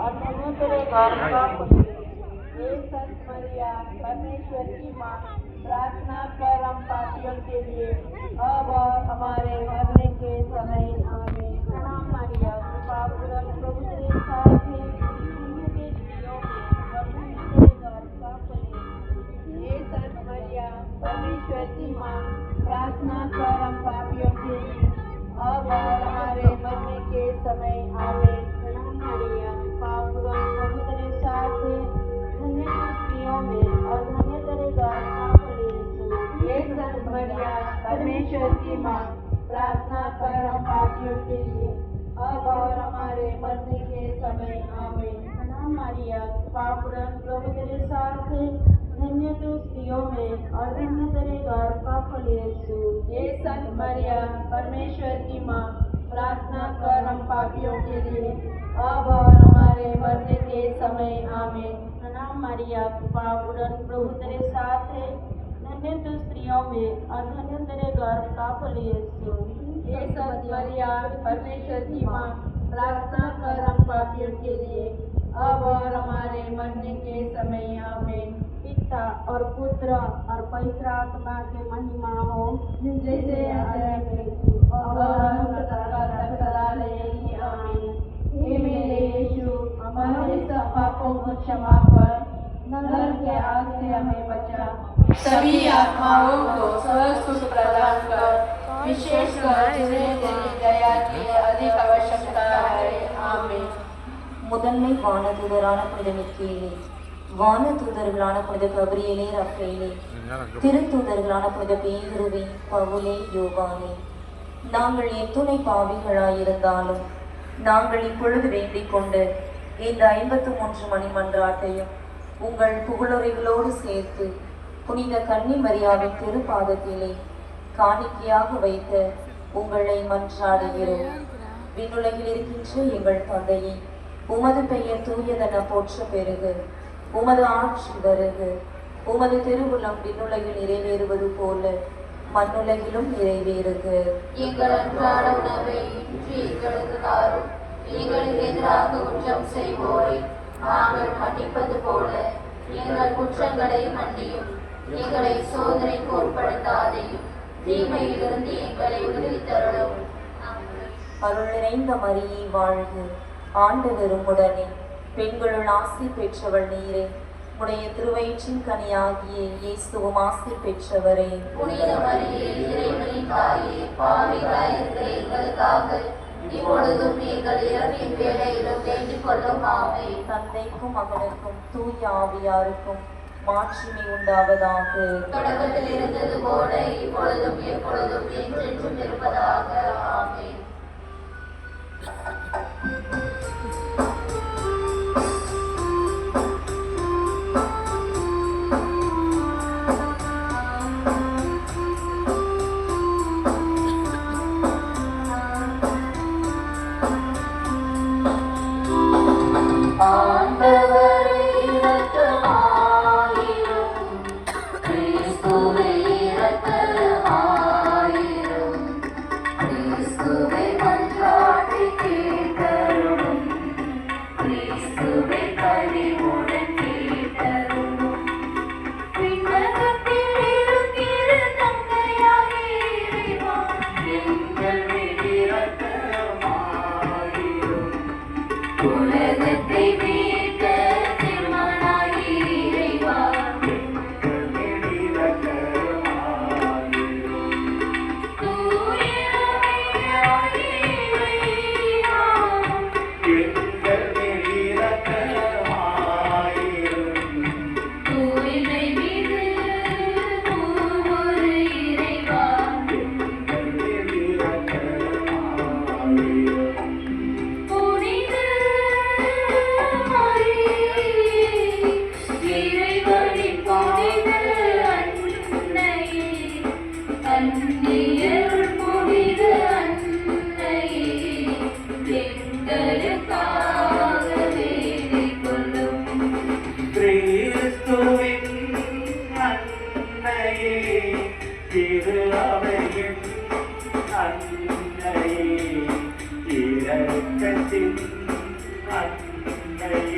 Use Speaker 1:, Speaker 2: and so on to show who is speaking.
Speaker 1: और धन्य तेरे गर्भ का फल। हे संत मरिया, परमेश्वर की माँ, प्रार्थना कर हम पापियों के लिए अब और हमारे मरने के समय आमीन। प्रणाम मरिया, कृपा पूर्ण प्रभु तेरे साथ है, धन्य तू स्त्रियों में और धन्य तेरे गर्भ का फल। हे संत मरिया, परमेश्वर की माँ, प्रार्थना कर हम पापियों के लिए अब और हमारे मरने के समय आमीन। प्रणाम मरिया, कृपा पूर्ण प्रभु तेरे साथ है, धन्य तू स्त्रियों में और धन्य तेरे गर्भ का फल यीशु। हे संत मरिया, परमेश्वर की माँ, प्रार्थना कर हम पापियों के लिए अब और हमारे मरने के समय आमीन। प्रणाम मरिया, कृपा पूर्ण प्रभु तेरे साथ है, धन्य तू स्त्रियों में और धन्य तेरे गर्भ का फल यीशु। हे संत मरिया, परमेश्वर की माँ, प्रार्थना कर हम पापियों के लिए अब और हमारे मरने के समय आमीन। प्रणाम मरिया, कृपा पूर्ण प्रभु तेरे साथ है, धन्य तू स्त्रियों में और धन्य तेरे गर्भ का फल यीशु। हे संत मरिया, परमेश्वर की माँ, प्रार्थना कर हम पापियों के लिए अब और हमारे मरने के समय आमीन। पिता और पुत्र और पवित्र आत्मा के महिमा हो, जैसे और तक सदा रहेगी आमीन। हे मेरे यीशु, हमारे सब पापों को क्षमा कर, नरक के आग से हमें बचा, सभी आत्माओं को स्वर्ग सुख प्रदान कर, विशेषकर जिन्हें तेरी दया की अधिक आवश्यकता है आमीन।
Speaker 2: முதன்மை வானதூதரான புனித மிக்கேலே, வானதூதர்களான புனித கபிரியேலே, ரஃபேலே, திருத்தூதர்களான புனித பேதுருவே, பவுலே, யோவானே, நாங்கள் எத்துணை பாவிகளாயிருந்தாலும் நாங்கள் இப்பொழுது வேண்டிக் கொண்டு இந்த 53 மணி மன்றாட்டையும் உங்கள் புகழுரைகளோடு சேர்த்து புனித கன்னி மரியாவின் திருப்பாதத்திலே காணிக்கையாக வைத்த உங்களை மன்றாடுகிறோம். விண்ணுலகில் இருக்கின்ற எங்கள் தந்தையே, உமது பெயர் தூயதென போற்ற பெருக, உமது ஆட்சி வருக, உமது திருவுளம் விண்ணுலகில் நிறைவேறுவது போல மண்ணுலகிலும் நிறைவேறுக.
Speaker 3: எங்கள் அன்றாட உணவை இன்று எங்களுக்கு தாரும். எங்களுக்கு எதிராக குற்றம் செய்வோரை நாங்கள் மன்னிப்பது போல எங்கள் குற்றங்களை மன்னியும். எங்களை சோதனைக்கு உட்படுத்தாதையும், தீமையிலிருந்து எங்களை விடுவித்தருளும்.
Speaker 2: அருள் நிறைந்த மரியே வாழ்க, ஆண்டவர் உம்முடனே, பெண்களுள் ஆசி பெற்றவள் நீரே, உடைய திருவயிற்றின் கனியாகிய இயேசுவும் ஆசி பெற்றவரே.
Speaker 3: புனித மரியே, இறைவனின் தாயே, பாவிகளாயிருக்கிற எங்களுக்காக இப்பொழுதும் எங்கள் இறப்பின் வேளையிலும் வேண்டிக் கொள்ளும் ஆமென்.
Speaker 2: தந்தைக்கும் மகனுக்கும் தூய ஆவியாருக்கும் மாட்சிமை உண்டாவதாக.
Speaker 3: தொடக்கத்தில் இருந்தது போல இப்பொழுதும் எப்பொழுதும் என்றென்றும் இருப்பதாக ஆமென்.
Speaker 4: அன்னை